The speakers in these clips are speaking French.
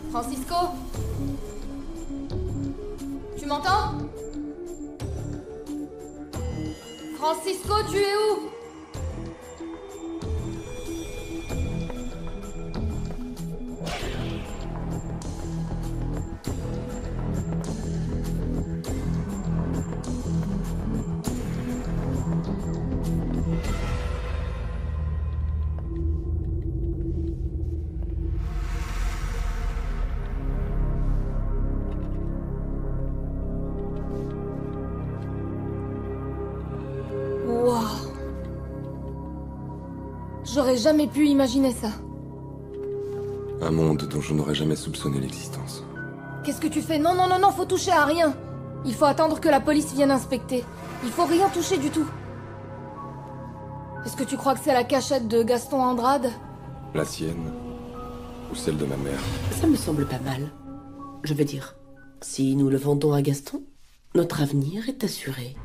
Francisco? Tu m'entends? Francisco, tu es où? J'aurais jamais pu imaginer ça. Un monde dont je n'aurais jamais soupçonné l'existence. Qu'est-ce que tu fais? Non, non, non, non, faut toucher à rien. Il faut attendre que la police vienne inspecter. Il faut rien toucher du tout. Est-ce que tu crois que c'est la cachette de Gaston Andrade? La sienne ou celle de ma mère? Ça me semble pas mal. Je veux dire, si nous le vendons à Gaston, notre avenir est assuré.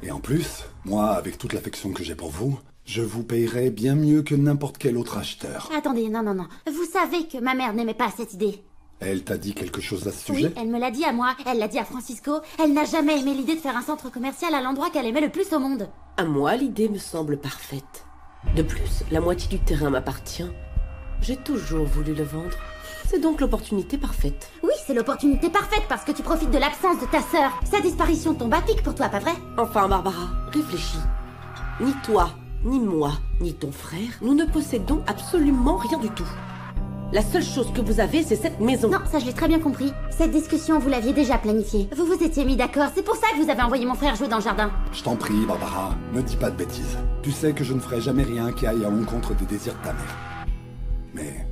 Et en plus, moi, avec toute l'affection que j'ai pour vous, je vous payerai bien mieux que n'importe quel autre acheteur. Attendez, non, non, non. Vous savez que ma mère n'aimait pas cette idée. Elle t'a dit quelque chose à ce sujet? Oui, elle me l'a dit à moi, elle l'a dit à Francisco. Elle n'a jamais aimé l'idée de faire un centre commercial à l'endroit qu'elle aimait le plus au monde. À moi, l'idée me semble parfaite. De plus, la moitié du terrain m'appartient. J'ai toujours voulu le vendre. C'est donc l'opportunité parfaite. Oui, c'est l'opportunité parfaite parce que tu profites de l'absence de ta sœur. Sa disparition tombe à pic pour toi, pas vrai? Enfin, Barbara, réfléchis. Ni toi, ni moi, ni ton frère, nous ne possédons absolument rien du tout. La seule chose que vous avez, c'est cette maison. Non, ça je l'ai très bien compris. Cette discussion, vous l'aviez déjà planifiée. Vous vous étiez mis d'accord, c'est pour ça que vous avez envoyé mon frère jouer dans le jardin. Je t'en prie, Barbara, ne dis pas de bêtises. Tu sais que je ne ferai jamais rien qui aille à l'encontre des désirs de ta mère. Mais,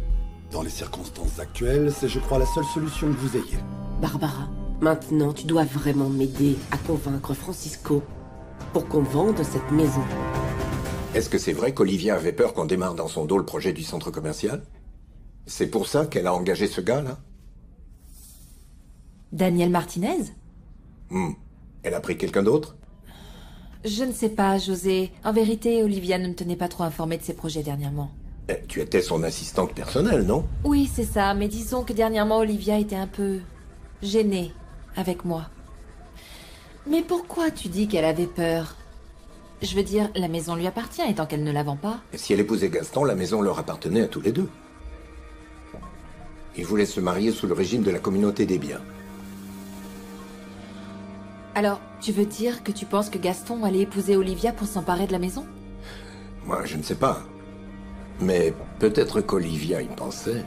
dans les circonstances actuelles, c'est je crois la seule solution que vous ayez. Barbara, maintenant tu dois vraiment m'aider à convaincre Francisco pour qu'on vende cette maison. Est-ce que c'est vrai qu'Olivia avait peur qu'on démarre dans son dos le projet du centre commercial? C'est pour ça qu'elle a engagé ce gars-là? Daniel Martinez? Elle a pris quelqu'un d'autre? Je ne sais pas, José. En vérité, Olivia ne me tenait pas trop informée de ses projets dernièrement. Tu étais son assistante personnelle, non? Oui, c'est ça, mais disons que dernièrement, Olivia était un peu gênée avec moi. Mais pourquoi tu dis qu'elle avait peur? Je veux dire, la maison lui appartient, étant qu'elle ne la vend pas. Et si elle épousait Gaston, la maison leur appartenait à tous les deux. Ils voulaient se marier sous le régime de la communauté des biens. Alors, tu veux dire que tu penses que Gaston allait épouser Olivia pour s'emparer de la maison? Moi, je ne sais pas. Mais peut-être qu'Olivia y pensait.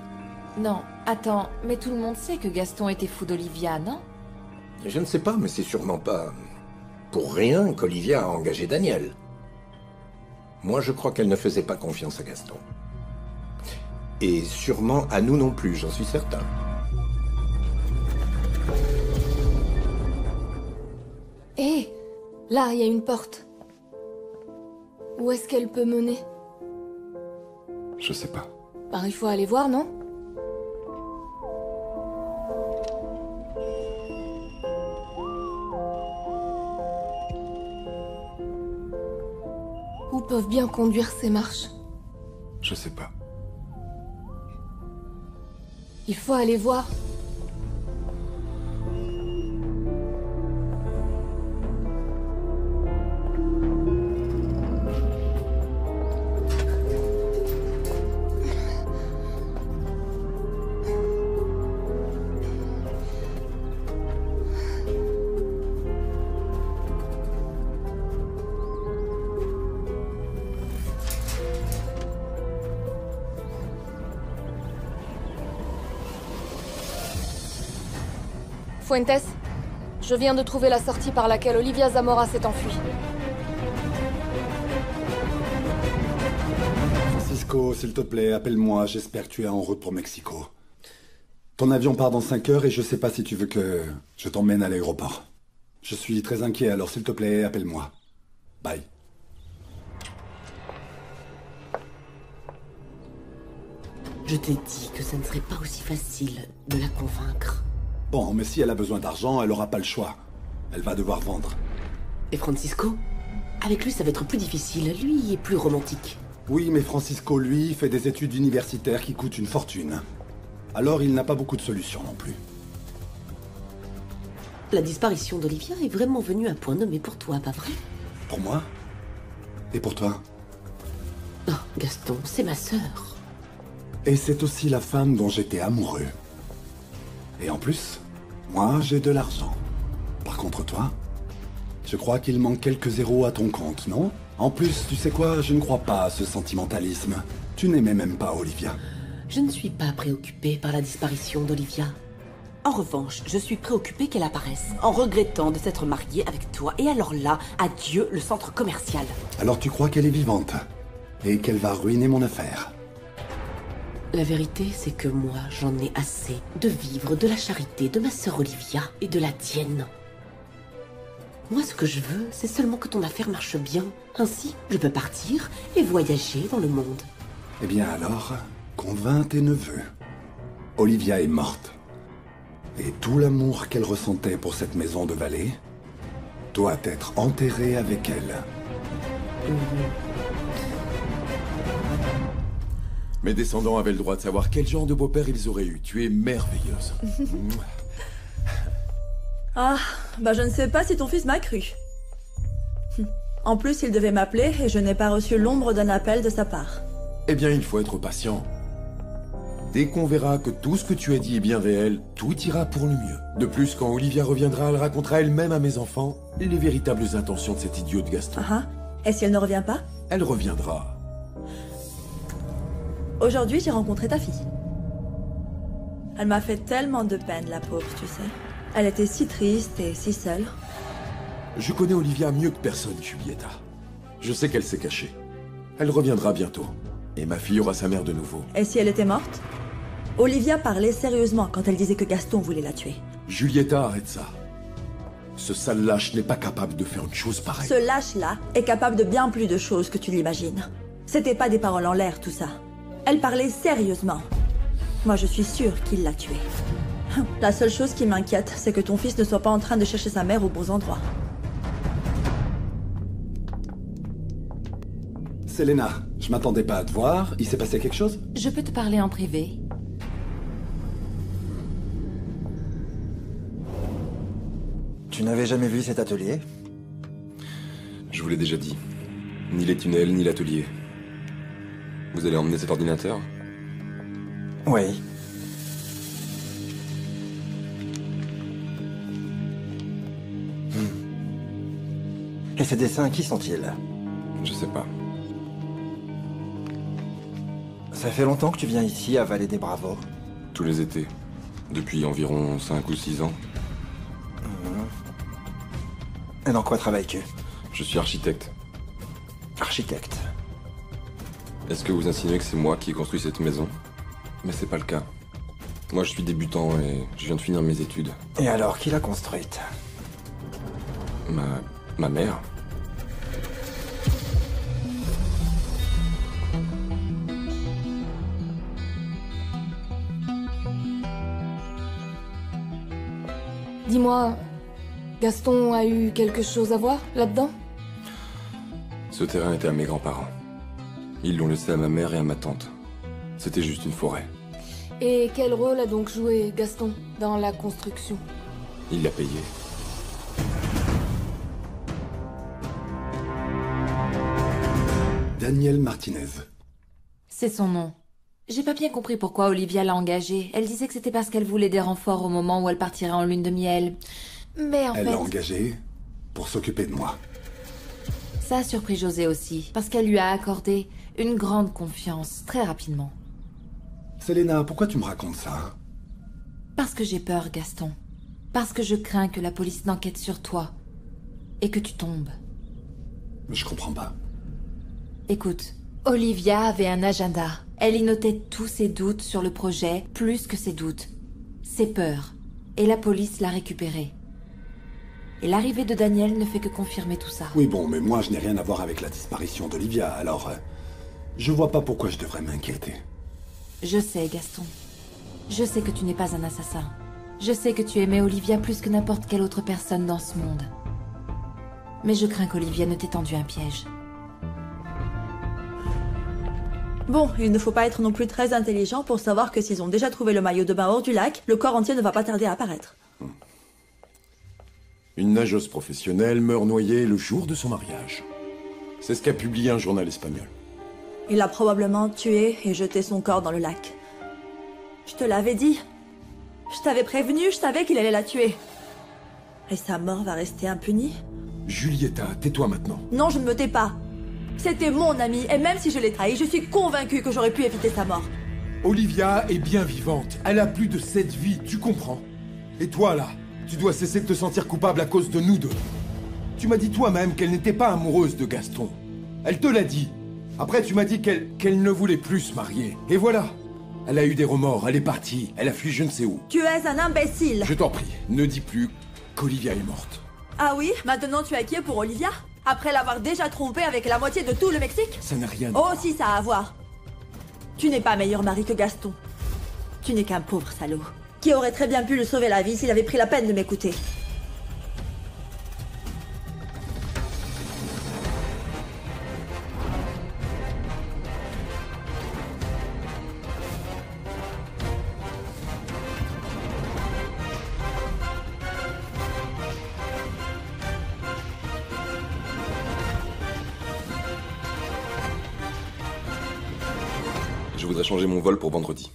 Non, attends, mais tout le monde sait que Gaston était fou d'Olivia, non? Je ne sais pas, mais c'est sûrement pas pour rien qu'Olivia a engagé Daniel. Moi, je crois qu'elle ne faisait pas confiance à Gaston. Et sûrement à nous non plus, j'en suis certain. Hé, là, il y a une porte. Où est-ce qu'elle peut mener? Je sais pas. Bah, il faut aller voir, non? Où peuvent bien conduire ces marches? Je sais pas. Il faut aller voir. Fuentes, je viens de trouver la sortie par laquelle Olivia Zamora s'est enfuie. Francisco, s'il te plaît, appelle-moi, j'espère que tu es en route pour Mexico. Ton avion part dans 5 heures et je sais pas si tu veux que je t'emmène à l'aéroport. Je suis très inquiet, alors s'il te plaît, appelle-moi. Bye. Je t'ai dit que ça ne serait pas aussi facile de la convaincre. Bon, mais si elle a besoin d'argent, elle aura pas le choix. Elle va devoir vendre. Et Francisco? Avec lui, ça va être plus difficile. Lui est plus romantique. Oui, mais Francisco, lui, fait des études universitaires qui coûtent une fortune. alors il n'a pas beaucoup de solutions non plus. La disparition d'Olivia est vraiment venue à point nommé pour toi, pas vrai? Pour moi? Et pour toi? Oh, Gaston, c'est ma sœur. Et c'est aussi la femme dont j'étais amoureux. Et en plus, moi j'ai de l'argent. Par contre toi, je crois qu'il manque quelques zéros à ton compte, non? En plus, tu sais quoi, je ne crois pas à ce sentimentalisme. Tu n'aimais même pas Olivia. Je ne suis pas préoccupée par la disparition d'Olivia. En revanche, je suis préoccupée qu'elle apparaisse, en regrettant de s'être mariée avec toi. Et alors là, adieu le centre commercial. Alors tu crois qu'elle est vivante? Et qu'elle va ruiner mon affaire? La vérité, c'est que moi, j'en ai assez de vivre de la charité de ma sœur Olivia et de la tienne. Moi, ce que je veux, c'est seulement que ton affaire marche bien. Ainsi, je peux partir et voyager dans le monde. Eh bien alors, convainc tes neveux. Olivia est morte. Et tout l'amour qu'elle ressentait pour cette maison de Vallée doit être enterré avec elle. Mes descendants avaient le droit de savoir quel genre de beau-père ils auraient eu. Tu es merveilleuse. Ah, bah je ne sais pas si ton fils m'a cru. En plus, il devait m'appeler et je n'ai pas reçu l'ombre d'un appel de sa part. Eh bien, il faut être patient. Dès qu'on verra que tout ce que tu as dit est bien réel, tout ira pour le mieux. De plus, quand Olivia reviendra, elle racontera elle-même à mes enfants les véritables intentions de cet idiot de Gaston. Ah, et si elle ne revient pas? Elle reviendra. Aujourd'hui, j'ai rencontré ta fille. Elle m'a fait tellement de peine, la pauvre, tu sais. Elle était si triste et si seule. Je connais Olivia mieux que personne, Julieta. Je sais qu'elle s'est cachée. Elle reviendra bientôt. Et ma fille aura sa mère de nouveau. Et si elle était morte? Olivia parlait sérieusement quand elle disait que Gaston voulait la tuer. Julieta, arrête ça. Ce sale lâche n'est pas capable de faire une chose pareille. Ce lâche-là est capable de bien plus de choses que tu l'imagines. C'était pas des paroles en l'air, tout ça. Elle parlait sérieusement. Moi, je suis sûre qu'il l'a tuée. La seule chose qui m'inquiète, c'est que ton fils ne soit pas en train de chercher sa mère aux bons endroits. Selena, je m'attendais pas à te voir. Il s'est passé quelque chose? Je peux te parler en privé? Tu n'avais jamais vu cet atelier? Je vous l'ai déjà dit. Ni les tunnels, ni l'atelier. Vous allez emmener cet ordinateur? Oui. Et ces dessins, qui sont-ils? Je sais pas. Ça fait longtemps que tu viens ici, à Vallée des Bravos? Tous les étés. Depuis environ 5 ou 6 ans. Et dans quoi travailles-tu? Je suis architecte. Architecte. Est-ce que vous insinuez que c'est moi qui ai construit cette maison? Mais c'est pas le cas. Moi je suis débutant et je viens de finir mes études. Et alors, qui l'a construite? Ma mère. Dis-moi, Gaston a eu quelque chose à voir là-dedans? Ce terrain était à mes grands-parents. Ils l'ont laissé à ma mère et à ma tante. C'était juste une forêt. Et quel rôle a donc joué Gaston dans la construction? Il l'a payé. Daniel Martinez. C'est son nom. J'ai pas bien compris pourquoi Olivia l'a engagée. Elle disait que c'était parce qu'elle voulait des renforts au moment où elle partirait en lune de miel. Mais en fait... Elle l'a engagé pour s'occuper de moi. Ça a surpris José aussi, parce qu'elle lui a accordé une grande confiance, très rapidement. Selena, pourquoi tu me racontes ça? Parce que j'ai peur, Gaston. Parce que je crains que la police n'enquête sur toi. Et que tu tombes. Je comprends pas. Écoute, Olivia avait un agenda. Elle y notait tous ses doutes sur le projet, plus que ses doutes. Ses peurs. Et la police l'a récupéré. Et l'arrivée de Daniel ne fait que confirmer tout ça. Oui, bon, mais moi je n'ai rien à voir avec la disparition d'Olivia, alors... je vois pas pourquoi je devrais m'inquiéter. Je sais, Gaston. Je sais que tu n'es pas un assassin. Je sais que tu aimais Olivia plus que n'importe quelle autre personne dans ce monde. Mais je crains qu'Olivia ne t'ait tendu un piège. Bon, il ne faut pas être non plus très intelligent pour savoir que s'ils ont déjà trouvé le maillot de bain hors du lac, le corps entier ne va pas tarder à apparaître. Une nageuse professionnelle meurt noyée le jour de son mariage. C'est ce qu'a publié un journal espagnol. Il a probablement tué et jeté son corps dans le lac. Je te l'avais dit. Je t'avais prévenu, je savais qu'il allait la tuer. Et sa mort va rester impunie? Julieta, tais-toi maintenant. Non, je ne me tais pas. C'était mon ami, et même si je l'ai trahi, je suis convaincue que j'aurais pu éviter sa mort. Olivia est bien vivante. Elle a plus de 7 vies, tu comprends? Et toi, là, tu dois cesser de te sentir coupable à cause de nous deux. Tu m'as dit toi-même qu'elle n'était pas amoureuse de Gaston. Elle te l'a dit. Après, tu m'as dit qu'elle ne voulait plus se marier. Et voilà. Elle a eu des remords, elle est partie, elle a fui je ne sais où. Tu es un imbécile. Je t'en prie, ne dis plus qu'Olivia est morte. Ah oui? Maintenant tu es inquiet pour Olivia? Après l'avoir déjà trompée avec la moitié de tout le Mexique? Ça n'a rien à Oh voir. si, ça a à voir. Tu n'es pas meilleur mari que Gaston. Tu n'es qu'un pauvre salaud, qui aurait très bien pu lui sauver la vie s'il avait pris la peine de m'écouter. Je voudrais changer mon vol pour vendredi.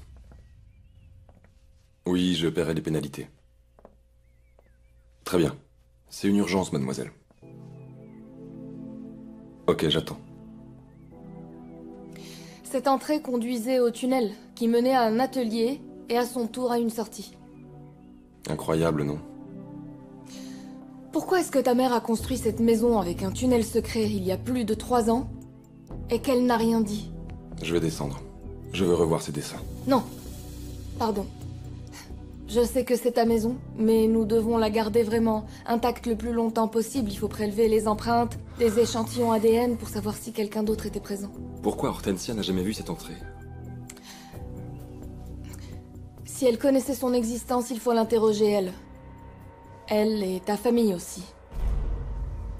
Oui, je paierai les pénalités. Très bien. C'est une urgence, mademoiselle. Ok, j'attends. Cette entrée conduisait au tunnel, qui menait à un atelier et à son tour à une sortie. Incroyable, non? Pourquoi est-ce que ta mère a construit cette maison avec un tunnel secret il y a plus de 3 ans et qu'elle n'a rien dit? Je vais descendre. Je veux revoir ces dessins. Non. Pardon. Je sais que c'est ta maison, mais nous devons la garder vraiment intacte le plus longtemps possible. Il faut prélever les empreintes, des échantillons ADN pour savoir si quelqu'un d'autre était présent. Pourquoi Hortensia n'a jamais vu cette entrée? Si elle connaissait son existence, il faut l'interroger, elle. Elle et ta famille aussi.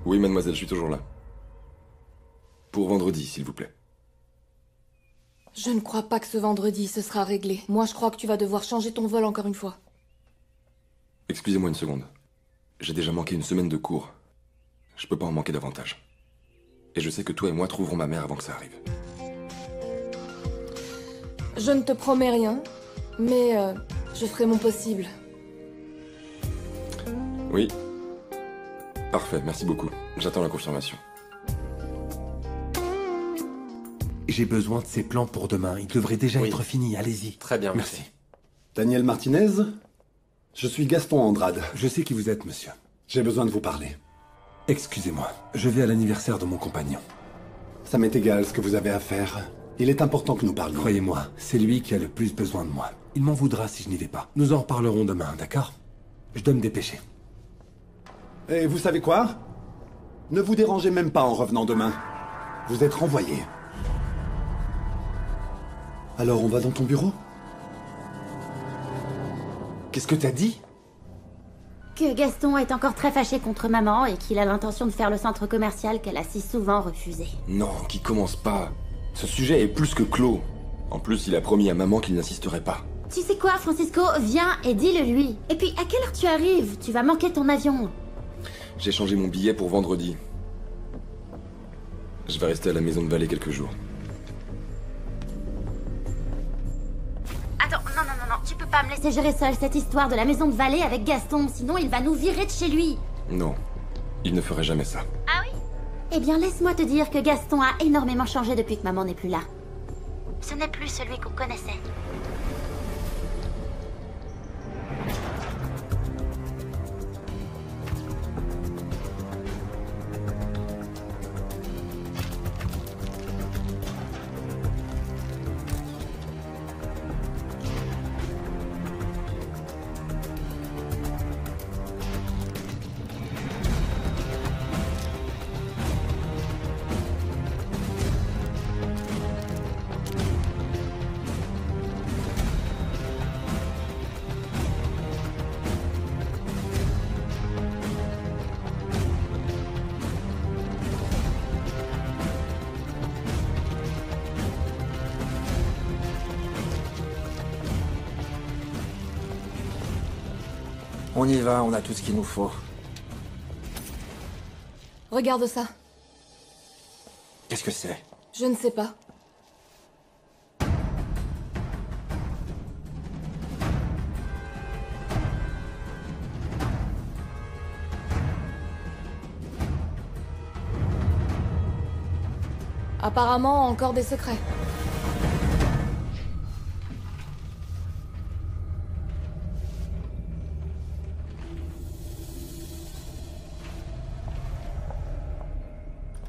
Oui, mademoiselle, je suis toujours là. Pour vendredi, s'il vous plaît. Je ne crois pas que ce vendredi, ce sera réglé. Moi, je crois que tu vas devoir changer ton vol encore une fois. Excusez-moi une seconde. J'ai déjà manqué une semaine de cours. Je peux pas en manquer davantage. Et je sais que toi et moi trouverons ma mère avant que ça arrive. Je ne te promets rien, mais je ferai mon possible. Oui. Parfait, merci beaucoup. J'attends la confirmation. J'ai besoin de ces plans pour demain. Ils devraient déjà être finis. Allez-y. Très bien, merci. Daniel Martinez, je suis Gaston Andrade. Je sais qui vous êtes, monsieur. J'ai besoin de vous parler. Excusez-moi, je vais à l'anniversaire de mon compagnon. Ça m'est égal ce que vous avez à faire. Il est important que nous parlions. Croyez-moi, c'est lui qui a le plus besoin de moi. Il m'en voudra si je n'y vais pas. Nous en reparlerons demain, d'accord? Je dois me dépêcher. Et vous savez quoi? Ne vous dérangez même pas en revenant demain. Vous êtes renvoyé. Alors on va dans ton bureau? Qu'est-ce que t'as dit? Que Gaston est encore très fâché contre maman et qu'il a l'intention de faire le centre commercial qu'elle a si souvent refusé. Non, qu'il commence pas. Ce sujet est plus que clos. En plus, il a promis à maman qu'il n'insisterait pas. Tu sais quoi, Francisco? Viens et dis-le lui. Et puis, à quelle heure tu arrives? Tu vas manquer ton avion. J'ai changé mon billet pour vendredi. Je vais rester à la maison de Vallée quelques jours. Attends, non, tu peux pas me laisser gérer seule cette histoire de la maison de Vallée avec Gaston, sinon il va nous virer de chez lui. Non, il ne ferait jamais ça. Ah oui? Eh bien, laisse-moi te dire que Gaston a énormément changé depuis que maman n'est plus là. Ce n'est plus celui qu'on connaissait. On y va, on a tout ce qu'il nous faut. Regarde ça. Qu'est-ce que c'est? Je ne sais pas. Apparemment, encore des secrets.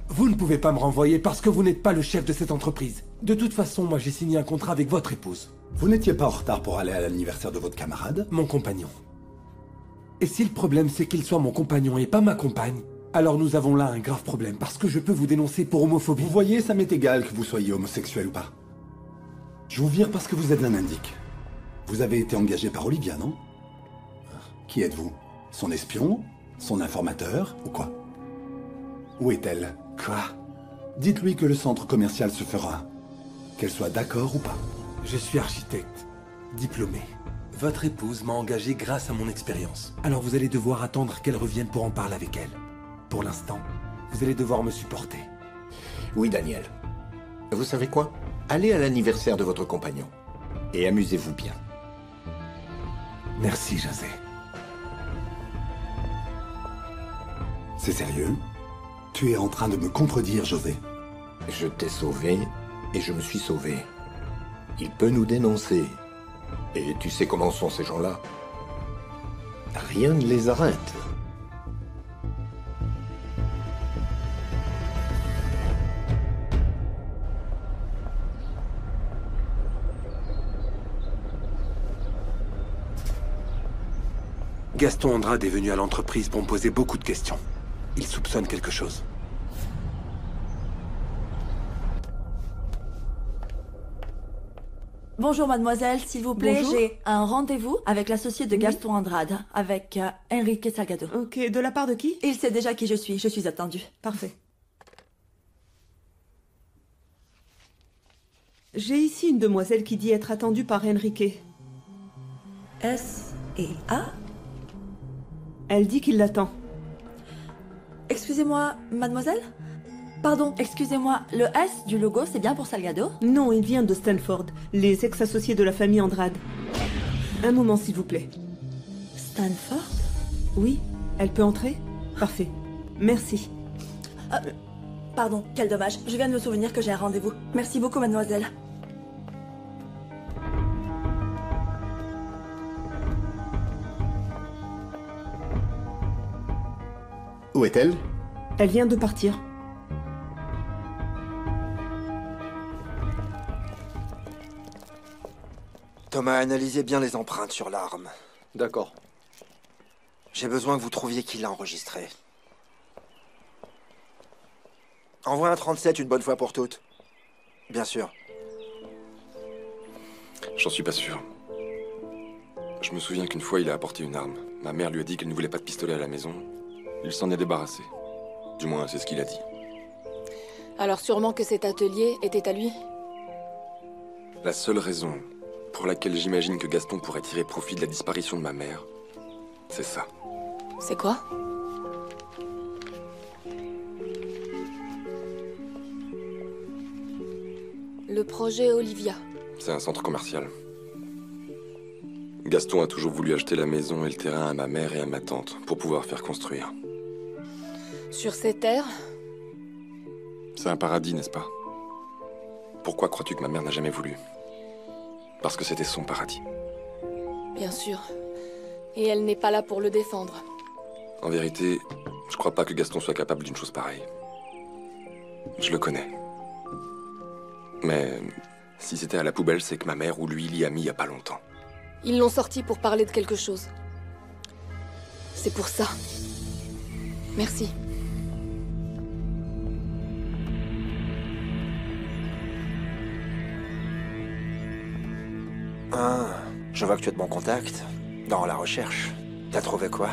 Vous ne pouvez pas me renvoyer parce que vous n'êtes pas le chef de cette entreprise. De toute façon, moi j'ai signé un contrat avec votre épouse. Vous n'étiez pas en retard pour aller à l'anniversaire de votre camarade? Mon compagnon. Et si le problème c'est qu'il soit mon compagnon et pas ma compagne, alors nous avons là un grave problème parce que je peux vous dénoncer pour homophobie. Vous voyez, ça m'est égal que vous soyez homosexuel ou pas. Je vous vire parce que vous êtes un indique. Vous avez été engagé par Olivia, non? Qui êtes-vous? Son espion? Son informateur? Ou quoi? Où est-elle? Quoi? Dites-lui que le centre commercial se fera. Qu'elle soit d'accord ou pas. Je suis architecte, diplômé. Votre épouse m'a engagé grâce à mon expérience. Alors vous allez devoir attendre qu'elle revienne pour en parler avec elle. Pour l'instant, vous allez devoir me supporter. Oui, Daniel. Vous savez quoi? Allez à l'anniversaire de votre compagnon. Et amusez-vous bien. Merci, José. C'est sérieux? Tu es en train de me contredire, José. Je t'ai sauvé, et je me suis sauvé. Il peut nous dénoncer. Et tu sais comment sont ces gens-là. Rien ne les arrête. Gaston Andrade est venu à l'entreprise pour me poser beaucoup de questions. Il soupçonne quelque chose. Bonjour mademoiselle, s'il vous plaît, Bonjour. j'ai un rendez-vous avec l'associé de Gaston Andrade, avec Enrique Salgado. Ok, de la part de qui? Il sait déjà qui je suis attendue. Parfait. J'ai ici une demoiselle qui dit être attendue par Enrique. S et A? Elle dit qu'il l'attend. Excusez-moi, mademoiselle? Pardon, excusez-moi, le S du logo, c'est bien pour Salgado? Non, il vient de Stanford, les ex-associés de la famille Andrade. Un moment, s'il vous plaît. Stanford? Oui, elle peut entrer? Parfait. Merci. Pardon, quel dommage. Je viens de me souvenir que j'ai un rendez-vous. Merci beaucoup, mademoiselle. Où est-elle? Elle vient de partir. Thomas, analysez bien les empreintes sur l'arme. D'accord. J'ai besoin que vous trouviez qui l'a enregistré. Envoie un 37 une bonne fois pour toutes. Bien sûr. J'en suis pas sûr. Je me souviens qu'une fois, il a apporté une arme. Ma mère lui a dit qu'elle ne voulait pas de pistolet à la maison. Il s'en est débarrassé. Du moins, c'est ce qu'il a dit. Alors sûrement que cet atelier était à lui? La seule raison pour laquelle j'imagine que Gaston pourrait tirer profit de la disparition de ma mère, c'est ça. C'est quoi? Le projet Olivia. C'est un centre commercial. Gaston a toujours voulu acheter la maison et le terrain à ma mère et à ma tante pour pouvoir faire construire. Sur ces terres? C'est un paradis, n'est-ce pas? Pourquoi crois-tu que ma mère n'a jamais voulu? Parce que c'était son paradis. Bien sûr. Et elle n'est pas là pour le défendre. En vérité, je crois pas que Gaston soit capable d'une chose pareille. Je le connais. Mais si c'était à la poubelle, c'est que ma mère ou lui l'y a mis il y a pas longtemps. Ils l'ont sorti pour parler de quelque chose. C'est pour ça. Merci. Ah, je vois que tu as de bons contacts. Dans la recherche. T'as trouvé quoi?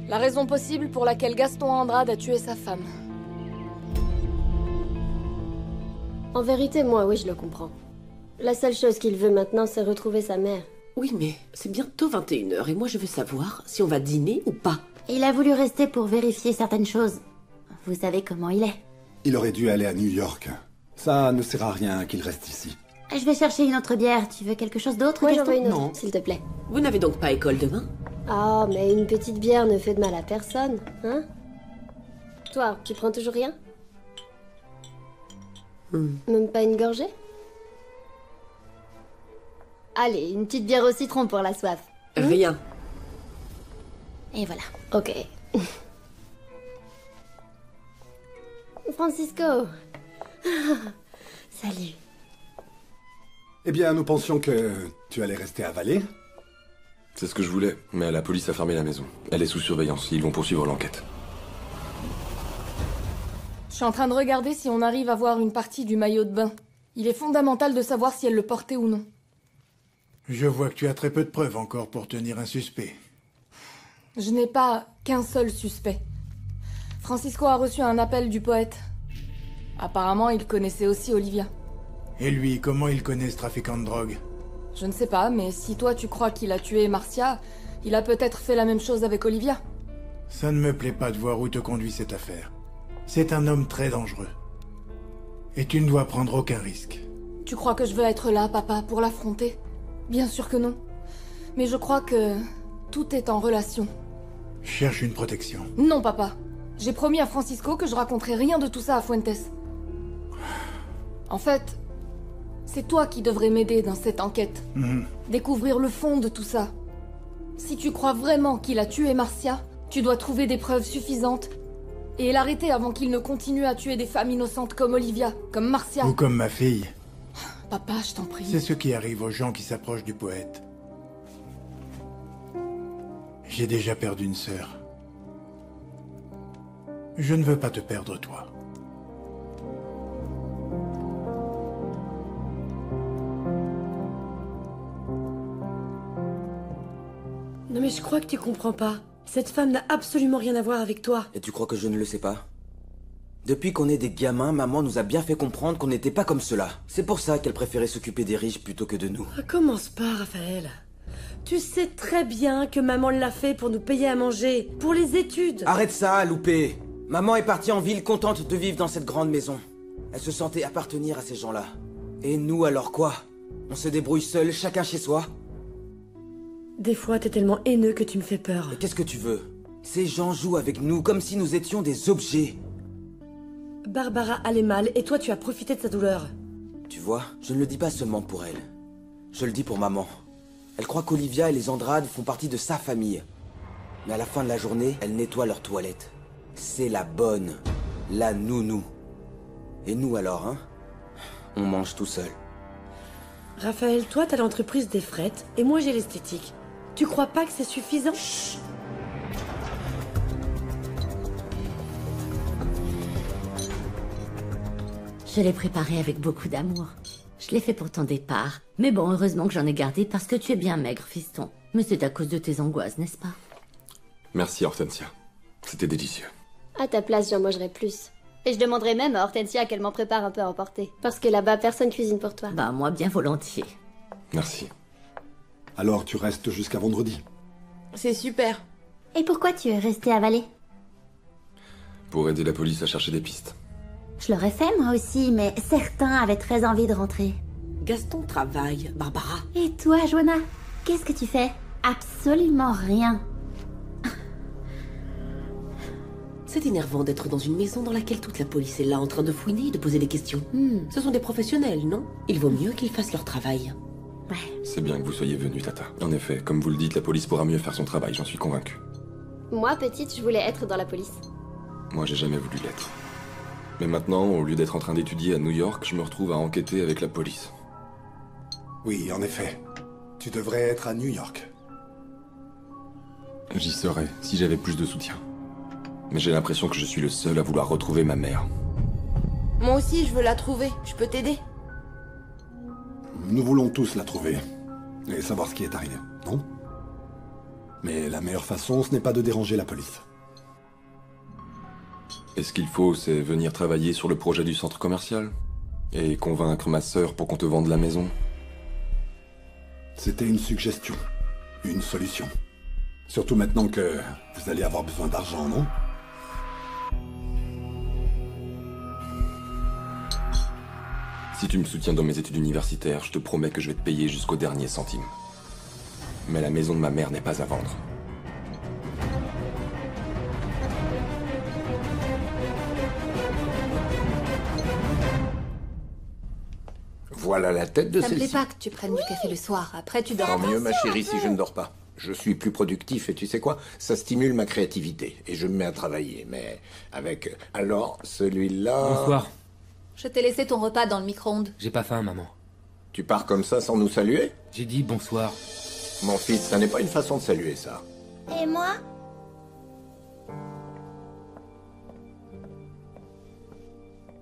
La raison possible pour laquelle Gaston Andrade a tué sa femme. En vérité, moi, oui, je le comprends. La seule chose qu'il veut maintenant, c'est retrouver sa mère. Oui, mais c'est bientôt 21h et moi je veux savoir si on va dîner ou pas. Il a voulu rester pour vérifier certaines choses. Vous savez comment il est. Il aurait dû aller à New York. Ça ne sert à rien qu'il reste ici. Je vais chercher une autre bière. Tu veux quelque chose d'autre, Moi, j'en Gaston? veux une autre, Non. s'il te plaît. Vous n'avez donc pas école demain? Ah, mais une petite bière ne fait de mal à personne, hein? Toi, tu prends toujours rien? Même pas une gorgée? Allez, une petite bière au citron pour la soif. Rien. Et voilà. Ok. Francisco. Salut. Eh bien, nous pensions que tu allais rester à Valais. C'est ce que je voulais, mais la police a fermé la maison. Elle est sous surveillance, ils vont poursuivre l'enquête. Je suis en train de regarder si on arrive à voir une partie du maillot de bain. Il est fondamental de savoir si elle le portait ou non. Je vois que tu as très peu de preuves encore pour tenir un suspect. Je n'ai pas qu'un seul suspect. Francisco a reçu un appel du poète. Apparemment, il connaissait aussi Olivia. Et lui, comment il connaît ce trafiquant de drogue? Je ne sais pas, mais si toi tu crois qu'il a tué Marcia, il a peut-être fait la même chose avec Olivia. Ça ne me plaît pas de voir où te conduit cette affaire. C'est un homme très dangereux. Et tu ne dois prendre aucun risque. Tu crois que je veux être là, papa, pour l'affronter? Bien sûr que non. Mais je crois que tout est en relation. Cherche une protection. Non, papa. J'ai promis à Francisco que je raconterai rien de tout ça à Fuentes. En fait, c'est toi qui devrais m'aider dans cette enquête. Découvrir le fond de tout ça. Si tu crois vraiment qu'il a tué Marcia, tu dois trouver des preuves suffisantes et l'arrêter avant qu'il ne continue à tuer des femmes innocentes comme Olivia, comme Marcia. Ou comme ma fille. Papa, je t'en prie. C'est ce qui arrive aux gens qui s'approchent du poète. J'ai déjà perdu une sœur. Je ne veux pas te perdre, toi. Non mais je crois que tu comprends pas. Cette femme n'a absolument rien à voir avec toi. Et tu crois que je ne le sais pas? Depuis qu'on est des gamins, maman nous a bien fait comprendre qu'on n'était pas comme cela. C'est pour ça qu'elle préférait s'occuper des riches plutôt que de nous. Commence pas, Raphaël. Tu sais très bien que maman l'a fait pour nous payer à manger, pour les études. Arrête ça, loupé. Maman est partie en ville contente de vivre dans cette grande maison. Elle se sentait appartenir à ces gens-là. Et nous alors quoi? On se débrouille seuls, chacun chez soi? Des fois, t'es tellement haineux que tu me fais peur. Mais qu'est-ce que tu veux? Ces gens jouent avec nous comme si nous étions des objets. Barbara allait mal et toi tu as profité de sa douleur. Tu vois, je ne le dis pas seulement pour elle. Je le dis pour maman. Elle croit qu'Olivia et les Andrade font partie de sa famille. Mais à la fin de la journée, elle nettoie leurs toilettes. C'est la bonne. La nounou. Et nous alors, hein? On mange tout seul. Raphaël, toi t'as l'entreprise des frettes et moi j'ai l'esthétique. Tu crois pas que c'est suffisant? Chut. Je l'ai préparé avec beaucoup d'amour. Je l'ai fait pour ton départ. Mais bon, heureusement que j'en ai gardé parce que tu es bien maigre, fiston. Mais c'est à cause de tes angoisses, n'est-ce pas? Merci, Hortensia. C'était délicieux. À ta place, j'en mangerai plus. Et je demanderai même à Hortensia qu'elle m'en prépare un peu à emporter. Parce que là-bas, personne cuisine pour toi. Bah, moi, bien volontiers. Merci. Alors, tu restes jusqu'à vendredi. C'est super. Et pourquoi tu es resté à Valais? Pour aider la police à chercher des pistes. Je l'aurais fait, moi aussi, mais certains avaient très envie de rentrer. Gaston travaille, Barbara. Et toi, Joanna? Qu'est-ce que tu fais? Absolument rien. C'est énervant d'être dans une maison dans laquelle toute la police est là en train de fouiner et de poser des questions. Ce sont des professionnels, non? Il vaut mieux qu'ils fassent leur travail. Ouais. C'est bien que vous soyez venu, Tata. En effet, comme vous le dites, la police pourra mieux faire son travail, j'en suis convaincu. Moi, petite, je voulais être dans la police. Moi, j'ai jamais voulu l'être. Mais maintenant, au lieu d'être en train d'étudier à New York, je me retrouve à enquêter avec la police. Oui, en effet. Tu devrais être à New York. J'y serais, si j'avais plus de soutien. Mais j'ai l'impression que je suis le seul à vouloir retrouver ma mère. Moi aussi, je veux la trouver. Je peux t'aider? Nous voulons tous la trouver. Et savoir ce qui est arrivé, non? Mais la meilleure façon, ce n'est pas de déranger la police. Et ce qu'il faut, c'est venir travailler sur le projet du centre commercial? Et convaincre ma sœur pour qu'on te vende la maison? C'était une suggestion. Une solution. Surtout maintenant que vous allez avoir besoin d'argent, non? Si tu me soutiens dans mes études universitaires, je te promets que je vais te payer jusqu'au dernier centime. Mais la maison de ma mère n'est pas à vendre. Voilà la tête de Ça me plaît celle-ci. pas que tu prennes du café le soir. Après, tu dors. Tant mieux, ma chérie, si je ne dors pas. Je suis plus productif et tu sais quoi? Ça stimule ma créativité et je me mets à travailler. Mais avec... Alors, celui-là... Bonsoir. Je t'ai laissé ton repas dans le micro-ondes. J'ai pas faim, maman. Tu pars comme ça sans nous saluer? J'ai dit bonsoir. Mon fils, ça n'est pas une façon de saluer, ça. Et moi?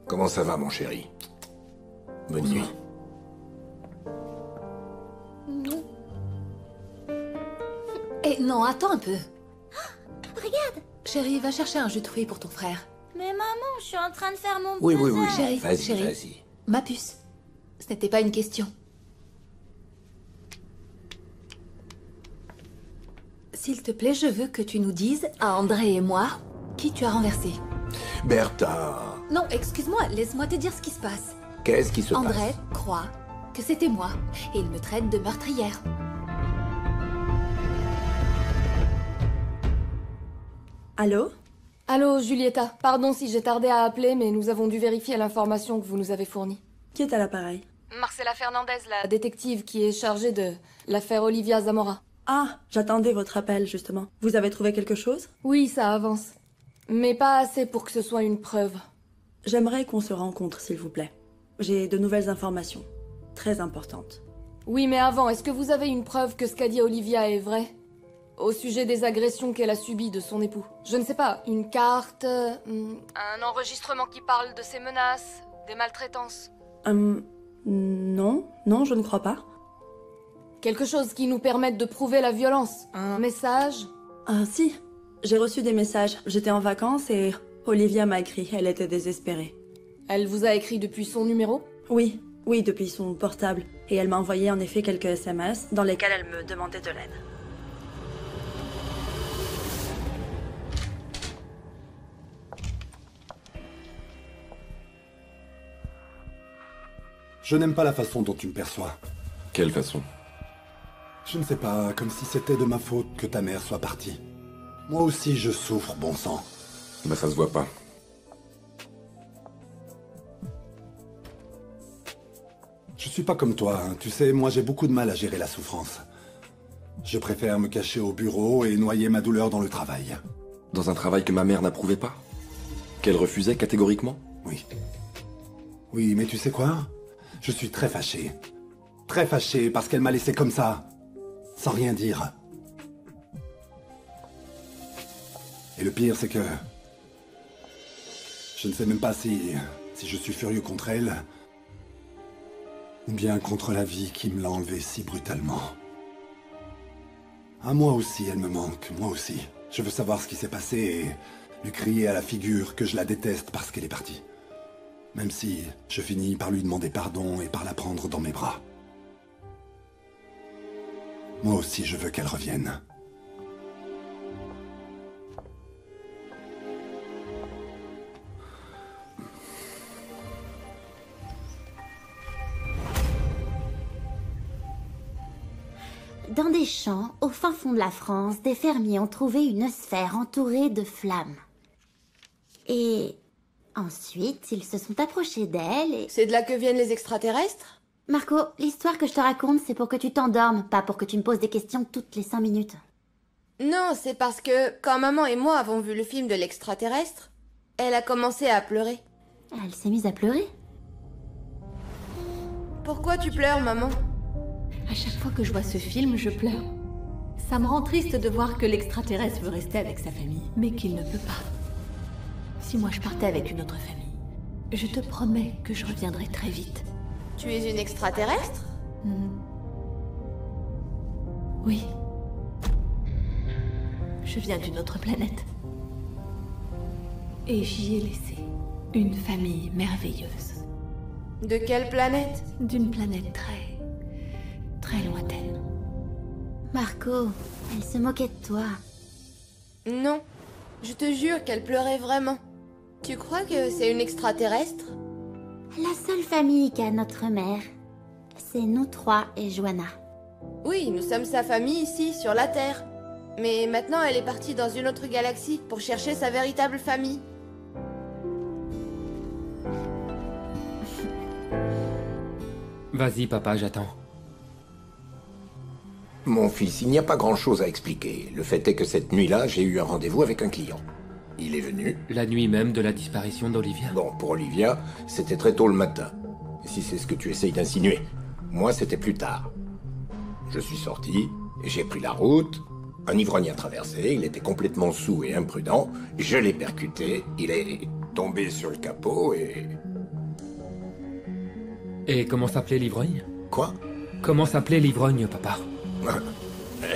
Comment ça va, mon chéri? Bonne nuit. Eh non, attends un peu. Regarde. Chérie, va chercher un jus de fruits pour ton frère. Mais maman, je suis en train de faire mon Oui, puzzle. Chérie, Vas-y, chérie. vas-y. Ma puce. Ce n'était pas une question. S'il te plaît, je veux que tu nous dises, à André et moi, qui tu as renversé. Bertha, Non, excuse-moi, laisse-moi te dire ce qui se passe. qu'est-ce qui se André passe? croit que c'était moi, et il me traite de meurtrière. Allô? Allô, Julieta. Pardon si j'ai tardé à appeler, mais nous avons dû vérifier l'information que vous nous avez fournie. Qui est à l'appareil? Marcela Fernandez, la détective qui est chargée de l'affaire Olivia Zamora. Ah, j'attendais votre appel, justement. Vous avez trouvé quelque chose? Oui, ça avance. Mais pas assez pour que ce soit une preuve. J'aimerais qu'on se rencontre, s'il vous plaît. J'ai de nouvelles informations. Très importantes. Oui, mais avant, est-ce que vous avez une preuve que ce qu'a dit Olivia est vrai? Au sujet des agressions qu'elle a subies de son époux. Je ne sais pas, une carte, un enregistrement qui parle de ses menaces, des maltraitances. Non, je ne crois pas. Quelque chose qui nous permette de prouver la violence. Un message? Ah si, j'ai reçu des messages. J'étais en vacances et Olivia m'a écrit. Elle était désespérée. Elle vous a écrit depuis son numéro? Oui, depuis son portable. Et elle m'a envoyé en effet quelques SMS dans lesquels elle me demandait de l'aide. Je n'aime pas la façon dont tu me perçois. Quelle façon? Je ne sais pas, comme si c'était de ma faute que ta mère soit partie. Moi aussi je souffre, bon sang. Bah ça se voit pas. Je suis pas comme toi, hein. Tu sais, moi j'ai beaucoup de mal à gérer la souffrance. Je préfère me cacher au bureau et noyer ma douleur dans le travail. Dans un travail que ma mère n'approuvait pas? Qu'elle refusait catégoriquement? Oui. Oui, mais tu sais quoi? Je suis très fâché. Très fâché parce qu'elle m'a laissé comme ça. Sans rien dire. Et le pire, c'est que... je ne sais même pas si je suis furieux contre elle... ou bien contre la vie qui me l'a enlevée si brutalement. Ah, moi aussi, elle me manque, moi aussi. Je veux savoir ce qui s'est passé et lui crier à la figure que je la déteste parce qu'elle est partie. Même si je finis par lui demander pardon et par la prendre dans mes bras. Moi aussi, je veux qu'elle revienne. Dans des champs, au fin fond de la France, des fermiers ont trouvé une sphère entourée de flammes. Et ensuite, ils se sont approchés d'elle et... C'est de là que viennent les extraterrestres? Marco, l'histoire que je te raconte, c'est pour que tu t'endormes, pas pour que tu me poses des questions toutes les 5 minutes. Non, c'est parce que, quand maman et moi avons vu le film de l'extraterrestre, elle a commencé à pleurer. Elle s'est mise à pleurer? Pourquoi tu pleures, maman? À chaque fois que je vois ce film, je pleure. Ça me rend triste de voir que l'extraterrestre veut rester avec sa famille, mais qu'il ne peut pas. Si moi je partais avec une autre famille, je te promets que je reviendrai très vite. Tu es une extraterrestre? Oui. Je viens d'une autre planète. Et j'y ai laissé une famille merveilleuse. De quelle planète? D'une planète très lointaine. Marco, elle se moquait de toi. Non, je te jure qu'elle pleurait vraiment. Tu crois que c'est une extraterrestre? La seule famille qu'a notre mère, c'est nous trois et Joanna. Oui, nous sommes sa famille ici, sur la Terre. Mais maintenant, elle est partie dans une autre galaxie pour chercher sa véritable famille. Vas-y, papa, j'attends. Mon fils, il n'y a pas grand-chose à expliquer. Le fait est que cette nuit-là, j'ai eu un rendez-vous avec un client. Il est venu. La nuit même de la disparition d'Olivia. Bon, pour Olivia, c'était très tôt le matin. Si c'est ce que tu essayes d'insinuer. Moi, c'était plus tard. Je suis sorti, j'ai pris la route. Un ivrogne a traversé, il était complètement saoul et imprudent. Je l'ai percuté, il est tombé sur le capot et... Et comment s'appelait l'ivrogne? Quoi? Comment s'appelait l'ivrogne, papa?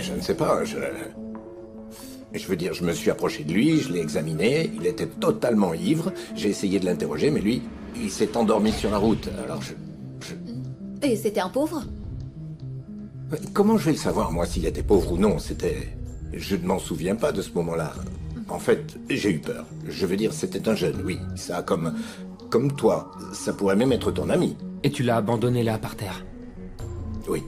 Je ne sais pas, je veux dire, je me suis approché de lui, je l'ai examiné, il était totalement ivre, j'ai essayé de l'interroger, mais lui, il s'est endormi sur la route, alors Et c'était un pauvre? Comment je vais le savoir, moi, s'il était pauvre ou non? Je ne m'en souviens pas de ce moment-là. En fait, j'ai eu peur. Je veux dire, c'était un jeune, oui. Ça, comme toi. Ça pourrait même être ton ami. Et tu l'as abandonné là, par terre? Oui.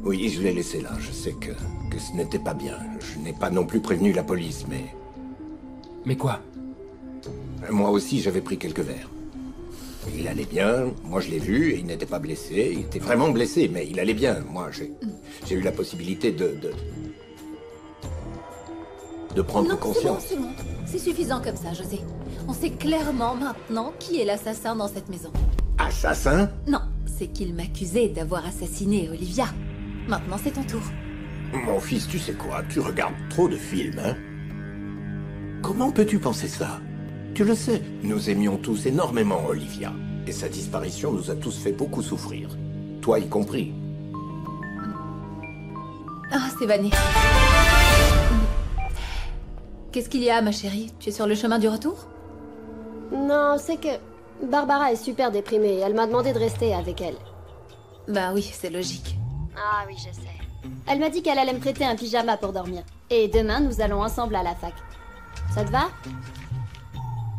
Oui, je l'ai laissé là. Je sais que ce n'était pas bien. Je n'ai pas non plus prévenu la police, mais... Mais quoi? Moi aussi, j'avais pris quelques verres. Il allait bien, moi je l'ai vu, et il n'était pas blessé. Il était vraiment blessé, mais il allait bien. Moi, j'ai eu la possibilité de prendre conscience. C'est bon. C'est suffisant comme ça, José. On sait clairement maintenant qui est l'assassin dans cette maison. Assassin? Non, c'est qu'il m'accusait d'avoir assassiné Olivia. Maintenant, c'est ton tour. Mon fils, tu sais quoi? Tu regardes trop de films, hein? Comment peux-tu penser ça? Tu le sais, nous aimions tous énormément Olivia. Et sa disparition nous a tous fait beaucoup souffrir. Toi y compris. Ah, c'est vanné. Qu'est-ce qu'il y a, ma chérie? Tu es sur le chemin du retour? Non, c'est que Barbara est super déprimée et elle m'a demandé de rester avec elle. Bah oui, c'est logique. Ah oui, je sais. Elle m'a dit qu'elle allait me prêter un pyjama pour dormir. Et demain, nous allons ensemble à la fac. Ça te va?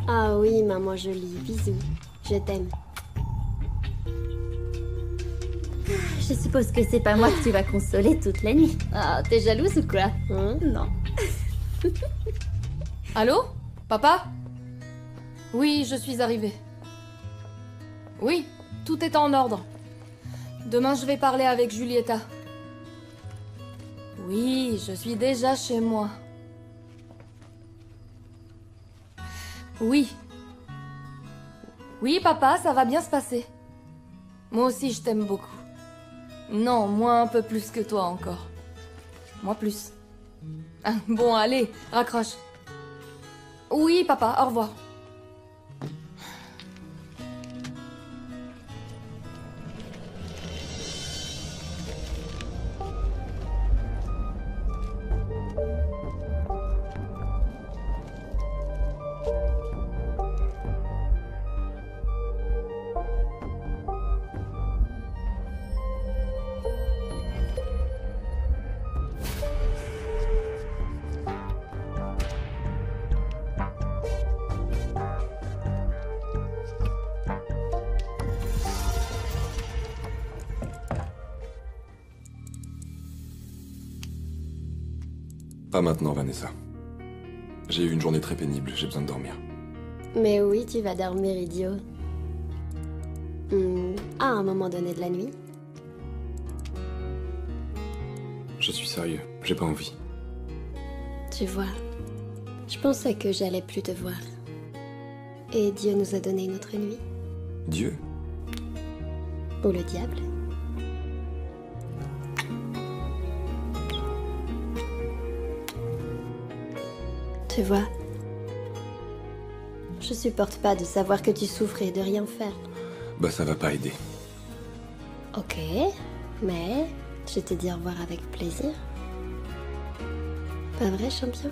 Ah oui, maman jolie. Bisous. Je t'aime. Je suppose que c'est pas moi que tu vas consoler toute la nuit. Ah, t'es jalouse ou quoi? Hein? Non. Allô? Papa? Oui, je suis arrivée. Oui, tout est en ordre. Demain, je vais parler avec Julieta. Oui, je suis déjà chez moi. Oui. Oui, papa, ça va bien se passer. Moi aussi, je t'aime beaucoup. Non, moi un peu plus que toi encore. Moi plus. Ah, bon, allez, raccroche. Oui, papa, au revoir. Pas maintenant, Vanessa. J'ai eu une journée très pénible, j'ai besoin de dormir. Mais oui, tu vas dormir, idiot. À un moment donné de la nuit. Je suis sérieux, j'ai pas envie. Tu vois, je pensais que j'allais plus te voir. Et Dieu nous a donné une autre nuit. Dieu? Ou le diable? Tu vois, je supporte pas de savoir que tu souffres et de rien faire. Bah ça va pas aider. Ok, mais je te dis au revoir avec plaisir. Pas vrai, champion?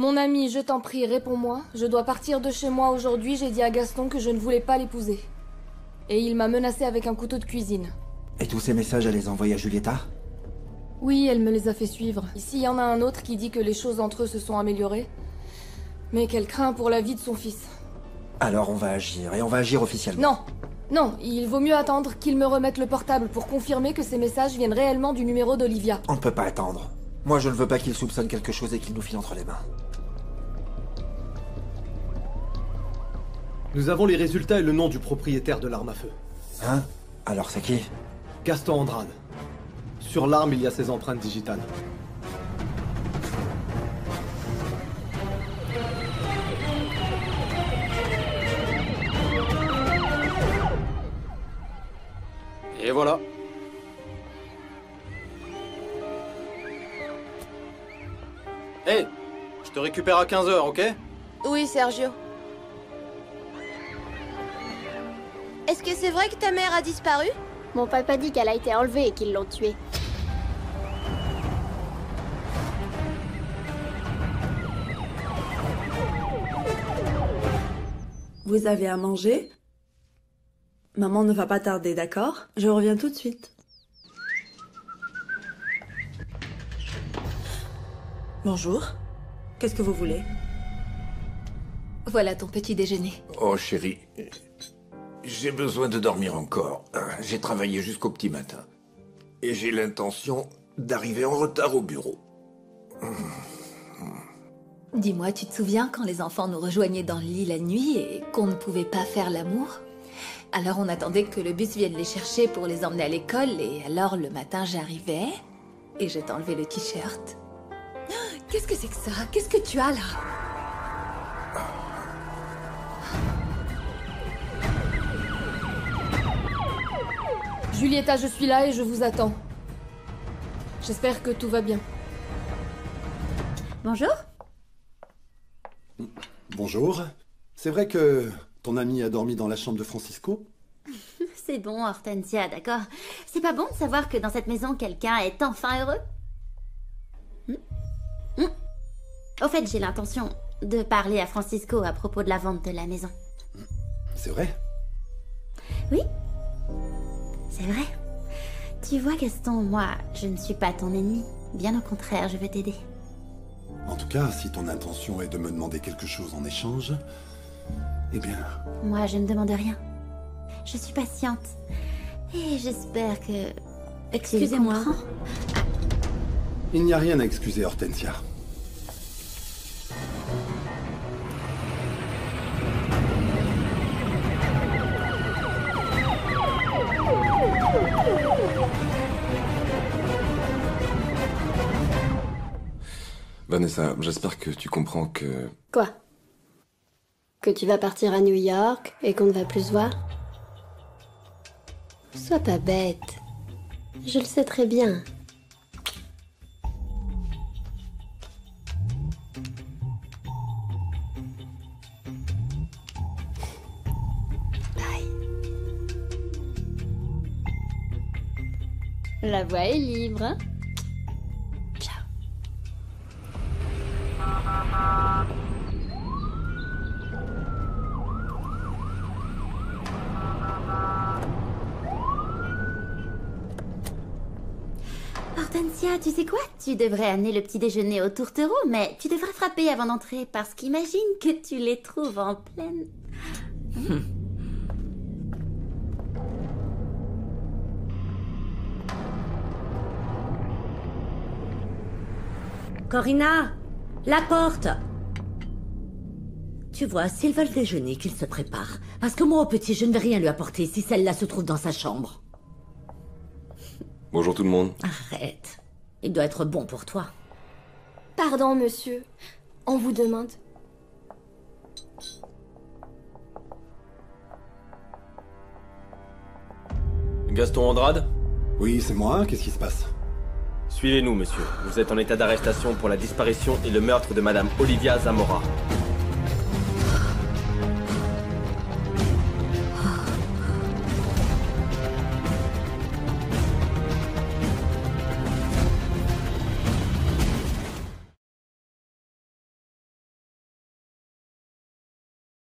Mon ami, je t'en prie, réponds-moi. Je dois partir de chez moi aujourd'hui, j'ai dit à Gaston que je ne voulais pas l'épouser. Et il m'a menacé avec un couteau de cuisine. Et tous ces messages, elle les a envoyés à Julieta? Oui, elle me les a fait suivre. Ici, il y en a un autre qui dit que les choses entre eux se sont améliorées. Mais qu'elle craint pour la vie de son fils. Alors on va agir, et on va agir officiellement. Non! Non, il vaut mieux attendre qu'il me remette le portable pour confirmer que ces messages viennent réellement du numéro d'Olivia. On ne peut pas attendre. Moi, je ne veux pas qu'il soupçonne quelque chose et qu'il nous file entre les mains. Nous avons les résultats et le nom du propriétaire de l'arme à feu. Hein? Alors c'est qui? Gaston Andrade. Sur l'arme, il y a ses empreintes digitales. Et voilà. Hé, je te récupère à 15h, ok? Oui, Sergio. Est-ce que c'est vrai que ta mère a disparu? Mon papa dit qu'elle a été enlevée et qu'ils l'ont tuée. Vous avez à manger? Maman ne va pas tarder, d'accord? Je reviens tout de suite. Bonjour. Qu'est-ce que vous voulez? Voilà ton petit déjeuner. Oh chérie, j'ai besoin de dormir encore. J'ai travaillé jusqu'au petit matin. Et j'ai l'intention d'arriver en retard au bureau. Dis-moi, tu te souviens quand les enfants nous rejoignaient dans le lit la nuit et qu'on ne pouvait pas faire l'amour? Alors on attendait que le bus vienne les chercher pour les emmener à l'école et alors le matin j'arrivais et je t'enlevais le t-shirt. Qu'est-ce que c'est que ça? Qu'est-ce que tu as là? Julieta, je suis là et je vous attends. J'espère que tout va bien. Bonjour. Bonjour. C'est vrai que ton ami a dormi dans la chambre de Francisco? C'est bon, Hortensia, d'accord. C'est pas bon de savoir que dans cette maison, quelqu'un est enfin heureux? Au fait, j'ai l'intention de parler à Francisco à propos de la vente de la maison. C'est vrai? Oui, c'est vrai. Tu vois, Gaston, moi, je ne suis pas ton ennemi. Bien au contraire, je veux t'aider. En tout cas, si ton intention est de me demander quelque chose en échange, eh bien... Moi, je ne demande rien. Je suis patiente. Et j'espère que... Excusez-moi. Il n'y a rien à excuser, Hortensia. Vanessa, j'espère que tu comprends que... Quoi? Que tu vas partir à New York et qu'on ne va plus se voir? Sois pas bête. Je le sais très bien. Bye. La voie est libre, hein? Hortensia, tu sais quoi? Tu devrais amener le petit déjeuner aux tourtereaux, mais tu devrais frapper avant d'entrer, parce qu'imagine que tu les trouves en pleine... Corina, la porte! Tu vois, s'ils veulent déjeuner, qu'ils se préparent. Parce que moi, au petit, je ne vais rien lui apporter si celle-là se trouve dans sa chambre. Bonjour tout le monde. Arrête. Il doit être bon pour toi. Pardon, monsieur. On vous demande. Gaston Andrade? Oui, c'est moi. Qu'est-ce qui se passe? Suivez-nous, monsieur. Vous êtes en état d'arrestation pour la disparition et le meurtre de Madame Olivia Zamora.